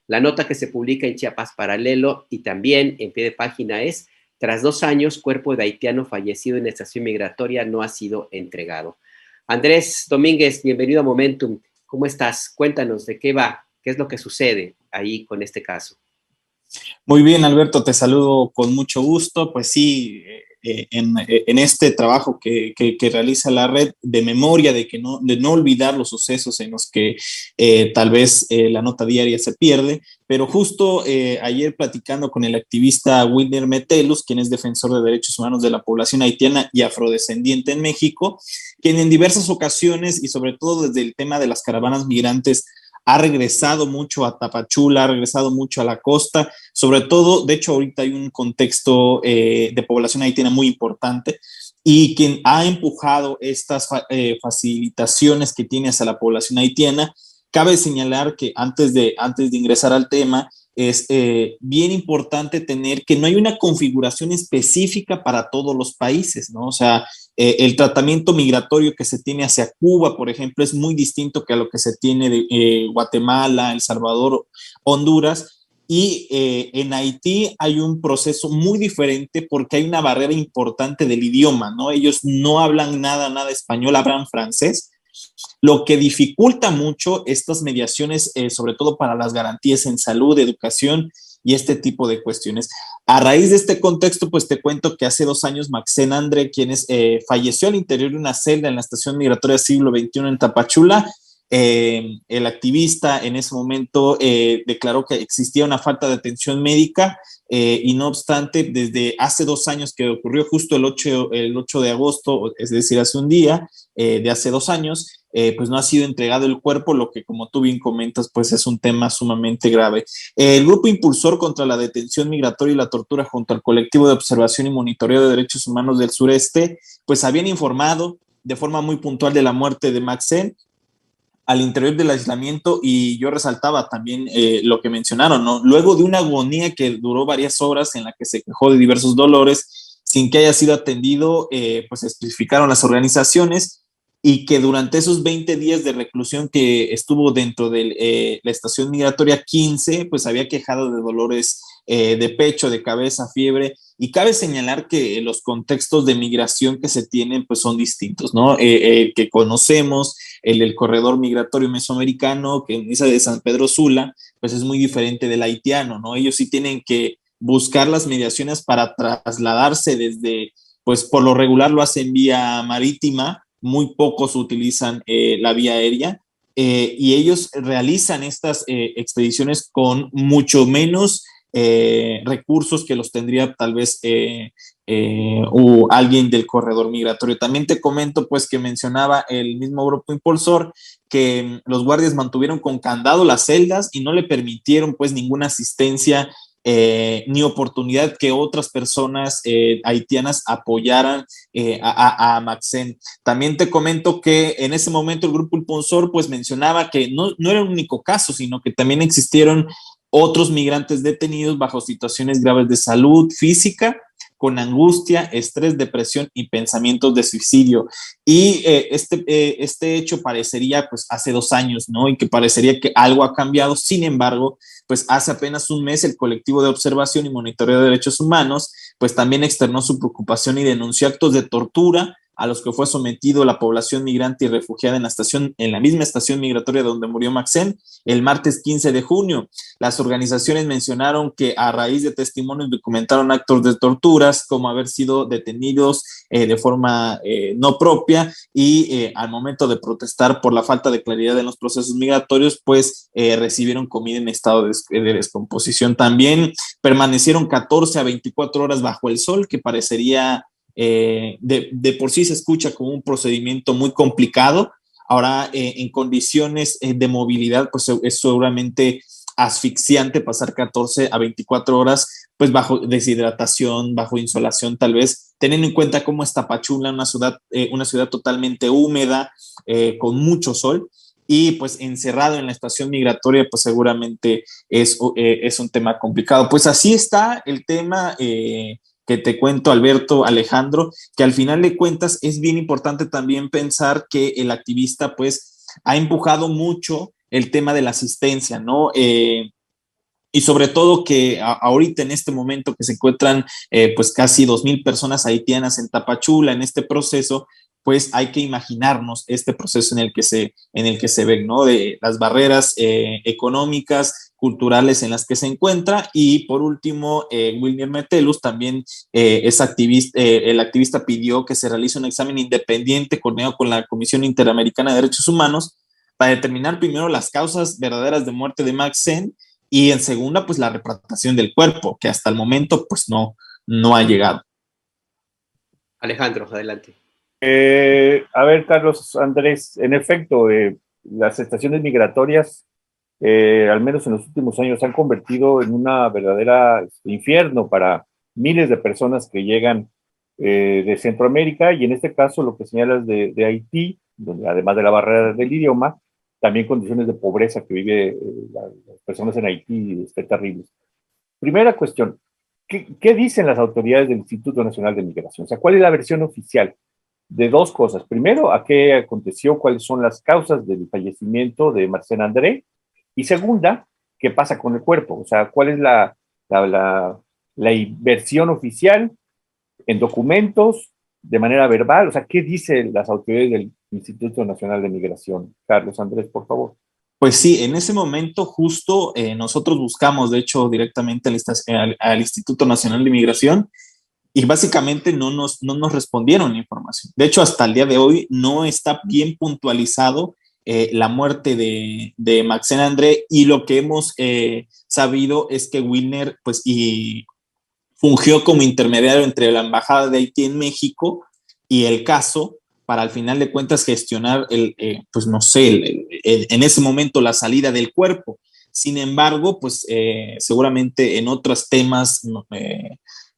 La nota que se publica en Chiapas Paralelo y también en pie de página es: tras 2 años, cuerpo de haitiano fallecido en estación migratoria no ha sido entregado. Andrés Domínguez, bienvenido a Momentum. ¿Cómo estás? Cuéntanos de qué va, qué es lo que sucede ahí con este caso. Muy bien, Alberto, te saludo con mucho gusto. Pues sí, en este trabajo que realiza la red de memoria, de no olvidar los sucesos en los que tal vez la nota diaria se pierde, pero justo ayer platicando con el activista Wilner Metelus, quien es defensor de derechos humanos de la población haitiana y afrodescendiente en México, quien en diversas ocasiones y sobre todo desde el tema de las caravanas migrantes ha regresado mucho a Tapachula, ha regresado mucho a la costa, sobre todo, de hecho ahorita hay un contexto de población haitiana muy importante y quien ha empujado estas facilitaciones que tiene hacia la población haitiana. Cabe señalar que antes de ingresar al tema, es bien importante tener que no hay una configuración específica para todos los países, ¿no? O sea, el tratamiento migratorio que se tiene hacia Cuba, por ejemplo, es muy distinto que a lo que se tiene de Guatemala, El Salvador, Honduras. Y en Haití hay un proceso muy diferente porque hay una barrera importante del idioma, ¿no? Ellos no hablan nada español, hablan francés, lo que dificulta mucho estas mediaciones, sobre todo para las garantías en salud, educación y este tipo de cuestiones. A raíz de este contexto, pues te cuento que hace 2 años Maxén André, quien falleció al interior de una celda en la estación migratoria siglo XXI en Tapachula, el activista en ese momento declaró que existía una falta de atención médica y no obstante, desde hace 2 años que ocurrió justo el 8 de agosto, es decir, hace un día de hace 2 años, pues no ha sido entregado el cuerpo, lo que como tú bien comentas, pues es un tema sumamente grave. El grupo impulsor contra la detención migratoria y la tortura junto al colectivo de observación y monitoreo de derechos humanos del sureste, pues habían informado de forma muy puntual de la muerte de Maxén al interior del aislamiento y yo resaltaba también lo que mencionaron, ¿no? Luego de una agonía que duró varias horas en la que se quejó de diversos dolores sin que haya sido atendido, pues especificaron las organizaciones y que durante esos 20 días de reclusión que estuvo dentro de la estación migratoria 15, pues había quejado de dolores de pecho, de cabeza, fiebre, y cabe señalar que los contextos de migración que se tienen pues son distintos, ¿no? Que conocemos, el del corredor migratorio mesoamericano, que inicia de San Pedro Sula, pues es muy diferente del haitiano, ¿no? Ellos sí tienen que buscar las mediaciones para trasladarse desde, pues por lo regular lo hacen vía marítima, muy pocos utilizan la vía aérea, y ellos realizan estas expediciones con mucho menos recursos que los tendría tal vez o alguien del corredor migratorio. También te comento pues que mencionaba el mismo grupo impulsor que los guardias mantuvieron con candado las celdas y no le permitieron pues ninguna asistencia ni oportunidad que otras personas haitianas apoyaran a Maxén. También te comento que en ese momento el grupo impulsor pues mencionaba que no era el único caso, sino que también existieron otros migrantes detenidos bajo situaciones graves de salud física, con angustia, estrés, depresión y pensamientos de suicidio. Y este hecho parecería pues hace 2 años, ¿no? Y que parecería que algo ha cambiado. Sin embargo, pues hace apenas un mes el colectivo de observación y monitoreo de derechos humanos pues también externó su preocupación y denunció actos de tortura a los que fue sometido la población migrante y refugiada en la misma estación migratoria donde murió Maxén el martes 15 de junio. Las organizaciones mencionaron que a raíz de testimonios documentaron actos de torturas, como haber sido detenidos de forma no propia y al momento de protestar por la falta de claridad en los procesos migratorios, pues recibieron comida en estado de descomposición. También permanecieron 14 a 24 horas bajo el sol, que parecería de por sí se escucha como un procedimiento muy complicado. Ahora, en condiciones de movilidad, pues es seguramente asfixiante pasar 14 a 24 horas, pues bajo deshidratación, bajo insolación, tal vez, teniendo en cuenta cómo es Tapachula, una ciudad totalmente húmeda, con mucho sol, y pues encerrado en la estación migratoria, pues seguramente es un tema complicado. Pues así está el tema que te cuento, Alberto, Alejandro, que al final de cuentas es bien importante también pensar que el activista pues ha empujado mucho el tema de la asistencia, ¿no? y sobre todo que ahorita en este momento que se encuentran pues casi 2,000 personas haitianas en Tapachula en este proceso, pues hay que imaginarnos este proceso en el que se ven, ¿no? De las barreras económicas, culturales en las que se encuentra. Y por último, Wilmer Metellus también es activista, el activista pidió que se realice un examen independiente coordinado con la Comisión Interamericana de Derechos Humanos para determinar primero las causas verdaderas de muerte de Max Sen y en segunda, pues la repatriación del cuerpo, que hasta el momento pues no ha llegado. Alejandro, adelante. A ver, Carlos Andrés, en efecto, las estaciones migratorias, al menos en los últimos años, se han convertido en una verdadera infierno para miles de personas que llegan de Centroamérica, y en este caso lo que señalas de Haití, donde además de la barrera del idioma, también condiciones de pobreza que vive las personas en Haití, terribles. Primera cuestión, ¿qué dicen las autoridades del Instituto Nacional de Migración? O sea, ¿cuál es la versión oficial? De dos cosas. Primero, a qué aconteció, cuáles son las causas del fallecimiento de Marcel André. Y segunda, qué pasa con el cuerpo. O sea, cuál es la versión oficial en documentos, de manera verbal. O sea, ¿qué dicen las autoridades del Instituto Nacional de Migración? Carlos Andrés, por favor. Pues sí, en ese momento justo nosotros buscamos, de hecho, directamente al Instituto Nacional de Migración, y básicamente no nos respondieron la información. De hecho, hasta el día de hoy no está bien puntualizado la muerte de Maxen André, y lo que hemos sabido es que Wilner pues, fungió como intermediario entre la Embajada de Haití en México y el caso para al final de cuentas gestionar pues no sé, en ese momento la salida del cuerpo. Sin embargo, pues seguramente en otros temas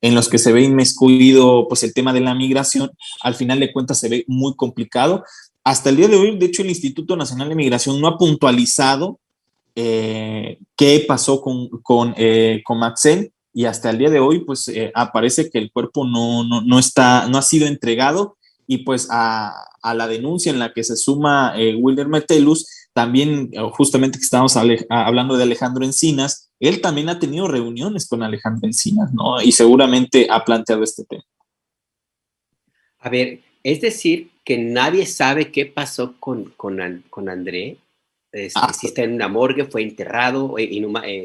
en los que se ve inmiscuido pues el tema de la migración, al final de cuentas se ve muy complicado. Hasta el día de hoy, de hecho, el Instituto Nacional de Migración no ha puntualizado qué pasó con Maxen, y hasta el día de hoy pues aparece que el cuerpo no ha sido entregado, y pues a la denuncia en la que se suma Wilmer Metellus, también justamente que estábamos hablando de Alejandro Encinas, él también ha tenido reuniones con Alejandro Encinas, ¿no? Y seguramente ha planteado este tema. A ver, es decir, que nadie sabe qué pasó con André. Si está en una morgue, fue enterrado,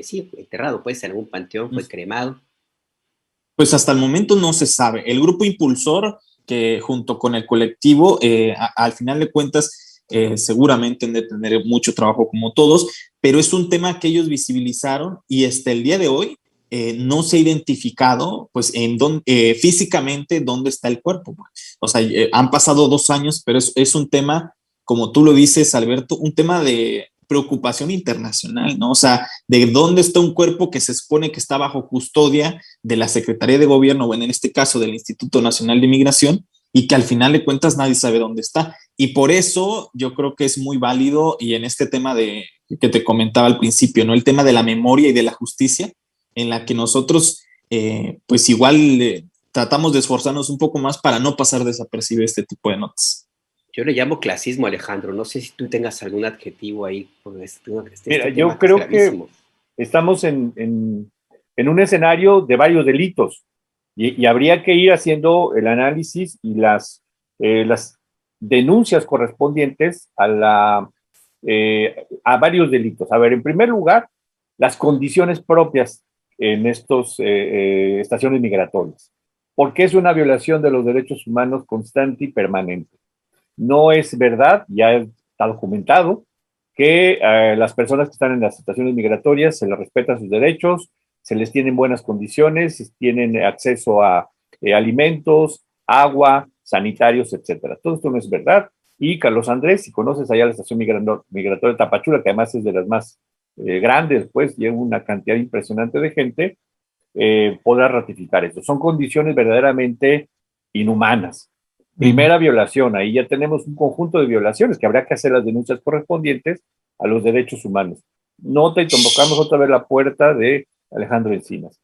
sí, enterrado, pues, en algún panteón, fue cremado. Pues hasta el momento no se sabe. El grupo impulsor, que junto con el colectivo, al final de cuentas, seguramente han de tener mucho trabajo como todos, pero es un tema que ellos visibilizaron, y hasta el día de hoy no se ha identificado pues físicamente dónde está el cuerpo. O sea, han pasado 2 años, pero es un tema, como tú lo dices, Alberto, un tema de preocupación internacional, ¿no? O sea, de dónde está un cuerpo que se supone que está bajo custodia de la Secretaría de Gobierno, o en este caso del Instituto Nacional de Migración, y que al final de cuentas nadie sabe dónde está. Y por eso yo creo que es muy válido, y en este tema que te comentaba al principio, ¿no? El tema de la memoria y de la justicia, en la que nosotros pues igual tratamos de esforzarnos un poco más para no pasar desapercibido este tipo de notas. Yo le llamo clasismo, Alejandro. No sé si tú tengas algún adjetivo ahí. Mira, yo creo que estamos en un escenario de varios delitos, y habría que ir haciendo el análisis y las denuncias correspondientes a varios delitos. A ver, en primer lugar, las condiciones propias en estos estaciones migratorias, porque es una violación de los derechos humanos constante y permanente. No es verdad, ya está documentado, que las personas que están en las estaciones migratorias se les respetan sus derechos, se les tienen buenas condiciones, tienen acceso a alimentos, agua, sanitarios, etcétera. Todo esto no es verdad. Y Carlos Andrés, si conoces allá la estación migratoria de Tapachula, que además es de las más grandes, pues lleva una cantidad impresionante de gente, podrá ratificar esto. Son condiciones verdaderamente inhumanas. Primera violación, ahí ya tenemos un conjunto de violaciones que habrá que hacer las denuncias correspondientes a los derechos humanos. Nota, y tocamos otra vez la puerta de Alejandro Encinas.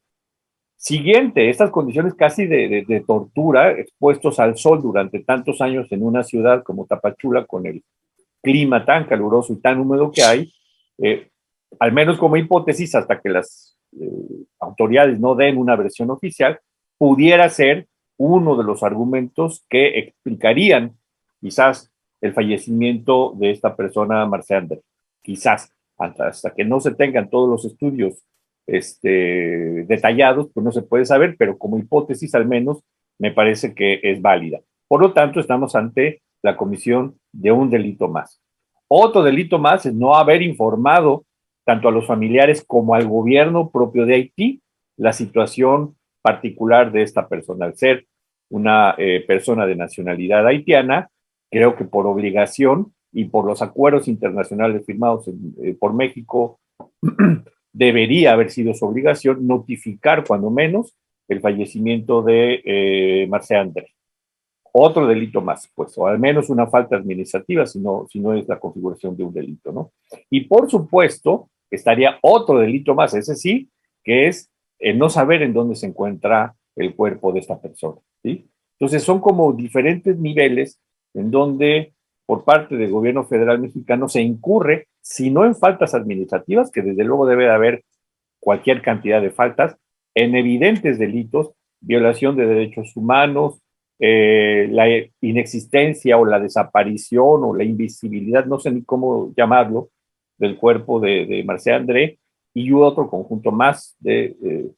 Siguiente, estas condiciones casi de tortura, expuestos al sol durante tantos años en una ciudad como Tapachula, con el clima tan caluroso y tan húmedo que hay, al menos como hipótesis, hasta que las autoridades no den una versión oficial, pudiera ser uno de los argumentos que explicarían quizás el fallecimiento de esta persona, Marcel André. Quizás, hasta que no se tengan todos los estudios detallados, pues no se puede saber, pero como hipótesis al menos me parece que es válida. Por lo tanto, estamos ante la comisión de un delito más. Otro delito más es no haber informado tanto a los familiares como al gobierno propio de Haití la situación particular de esta persona. Al ser una persona de nacionalidad haitiana, creo que por obligación y por los acuerdos internacionales firmados por México, debería haber sido su obligación notificar cuando menos el fallecimiento de Marcel André. Otro delito más, pues, o al menos una falta administrativa, si no es la configuración de un delito, ¿no? Y por supuesto, estaría otro delito más, ese sí, que es el no saber en dónde se encuentra el cuerpo de esta persona, ¿sí? Entonces son como diferentes niveles en donde por parte del gobierno federal mexicano se incurre, si no en faltas administrativas, que desde luego debe de haber cualquier cantidad de faltas, en evidentes delitos, violación de derechos humanos, la inexistencia o la desaparición o la invisibilidad, no sé ni cómo llamarlo, del cuerpo de Marcel André, y otro conjunto más de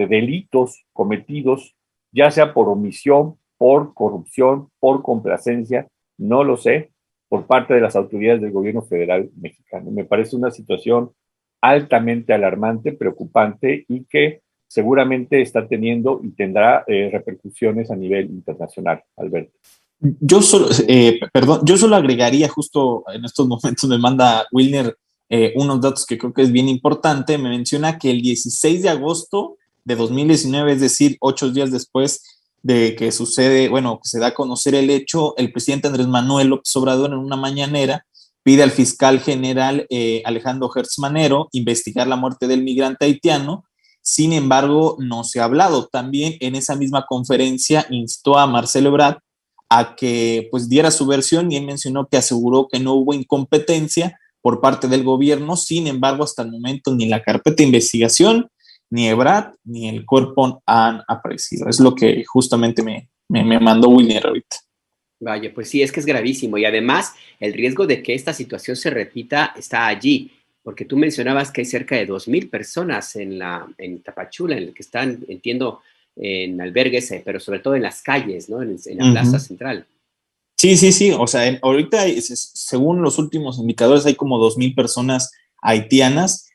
delitos cometidos, ya sea por omisión, por corrupción, por complacencia, no lo sé, por parte de las autoridades del gobierno federal mexicano. Me parece una situación altamente alarmante, preocupante y que seguramente está teniendo y tendrá repercusiones a nivel internacional, Alberto. Yo solo agregaría, justo en estos momentos me manda Wilner unos datos que creo que es bien importante. Me menciona que el 16 de agosto de 2019, es decir, 8 días después de que sucede, bueno, que se da a conocer el hecho, el presidente Andrés Manuel López Obrador en una mañanera pide al fiscal general Alejandro Gertz Manero investigar la muerte del migrante haitiano. Sin embargo, no se ha hablado. También en esa misma conferencia instó a Marcelo Ebrard a que pues diera su versión, y él mencionó que aseguró que no hubo incompetencia por parte del gobierno. Sin embargo, hasta el momento ni la carpeta de investigación, ni Ebrard, ni el cuerpo han aparecido. Es lo que justamente me mandó William ahorita. Vaya, pues sí, es que es gravísimo, y además el riesgo de que esta situación se repita está allí, porque tú mencionabas que hay cerca de 2,000 personas en Tapachula, en el que están, entiendo, en albergues, pero sobre todo en las calles, ¿no? En la plaza central. Sí. O sea, ahorita, según los últimos indicadores, hay como 2,000 personas haitianas.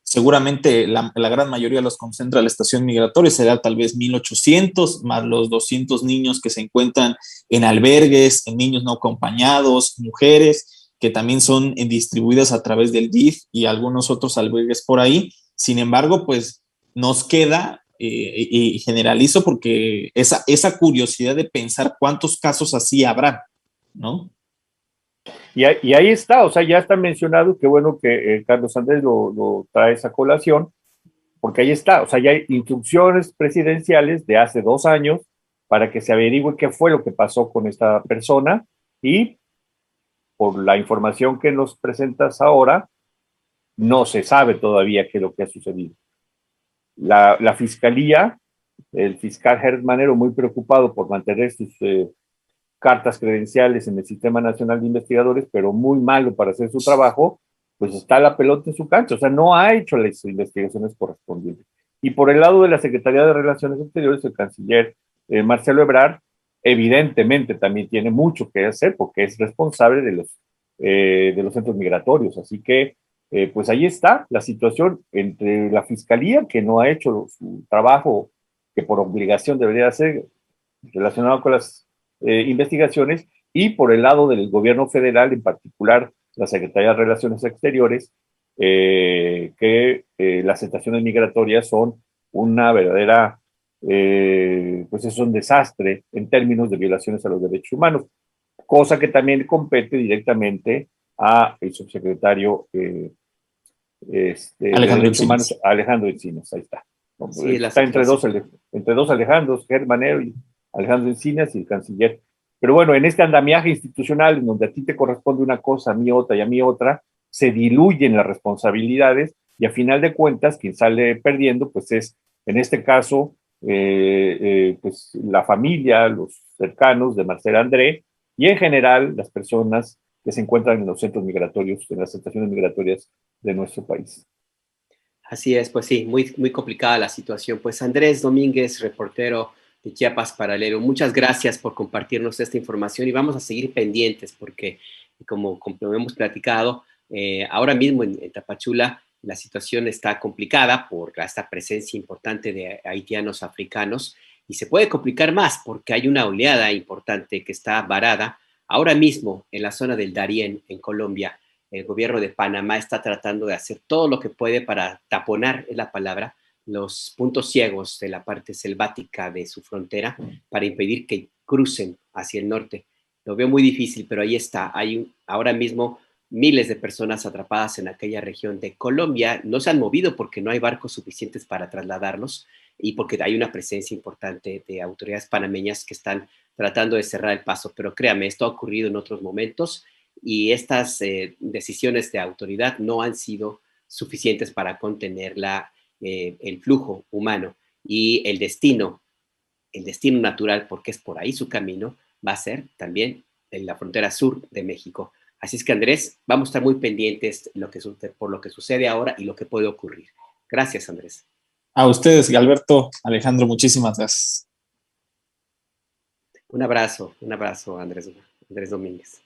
Seguramente la gran mayoría los concentra la estación migratoria, será tal vez 1,800, más los 200 niños que se encuentran en albergues, en niños no acompañados, mujeres, que también son distribuidas a través del DIF y algunos otros albergues por ahí. Sin embargo, pues nos queda, y generalizo porque esa curiosidad de pensar cuántos casos así habrá, ¿no? Y ahí está, o sea, ya está mencionado, qué bueno que Carlos Andrés lo trae esa colación, porque ahí está, o sea, ya hay instrucciones presidenciales de hace 2 años para que se averigüe qué fue lo que pasó con esta persona, y por la información que nos presentas ahora, no se sabe todavía qué es lo que ha sucedido. La fiscalía, el fiscal Gertz Manero, muy preocupado por mantener sus cartas credenciales en el Sistema Nacional de Investigadores, pero muy malo para hacer su trabajo, pues está la pelota en su cancha, o sea, no ha hecho las investigaciones correspondientes. Y por el lado de la Secretaría de Relaciones Exteriores, el canciller Marcelo Ebrard, evidentemente también tiene mucho que hacer porque es responsable de los centros migratorios, así que pues ahí está la situación entre la Fiscalía, que no ha hecho su trabajo que por obligación debería hacer relacionado con las investigaciones, y por el lado del gobierno federal, en particular la Secretaría de Relaciones Exteriores, que las situaciones migratorias son una verdadera, pues es un desastre en términos de violaciones a los derechos humanos, cosa que también compete directamente a el subsecretario Alejandro Encinas. Alejandro Encinas, ahí está. Sí, está entre dos Alejandros, Gertz Manero y Alejandro Encinas y el canciller. Pero bueno, en este andamiaje institucional, en donde a ti te corresponde una cosa, a mí otra y a mí otra, se diluyen las responsabilidades y a final de cuentas quien sale perdiendo pues es, en este caso, pues la familia, los cercanos de Marcela André y en general las personas que se encuentran en los centros migratorios, en las estaciones migratorias de nuestro país. Así es, pues sí, muy, muy complicada la situación. Pues Andrés Domínguez, reportero de Chiapas Paralelo, muchas gracias por compartirnos esta información y vamos a seguir pendientes porque, como hemos platicado, ahora mismo en Tapachula la situación está complicada por esta presencia importante de haitianos africanos y se puede complicar más porque hay una oleada importante que está varada ahora mismo en la zona del Darién, en Colombia. El gobierno de Panamá está tratando de hacer todo lo que puede para taponar, es la palabra, los puntos ciegos de la parte selvática de su frontera para impedir que crucen hacia el norte. Lo veo muy difícil, pero ahí está. Hay ahora mismo miles de personas atrapadas en aquella región de Colombia. No se han movido porque no hay barcos suficientes para trasladarlos y porque hay una presencia importante de autoridades panameñas que están tratando de cerrar el paso. Pero créame, esto ha ocurrido en otros momentos y estas decisiones de autoridad no han sido suficientes para contener el flujo humano y el destino natural, porque es por ahí su camino, va a ser también en la frontera sur de México. Así es que Andrés, vamos a estar muy pendientes por lo que sucede ahora y lo que puede ocurrir. Gracias, Andrés. A ustedes, Alberto, Alejandro, muchísimas gracias. Un abrazo, Andrés Domínguez.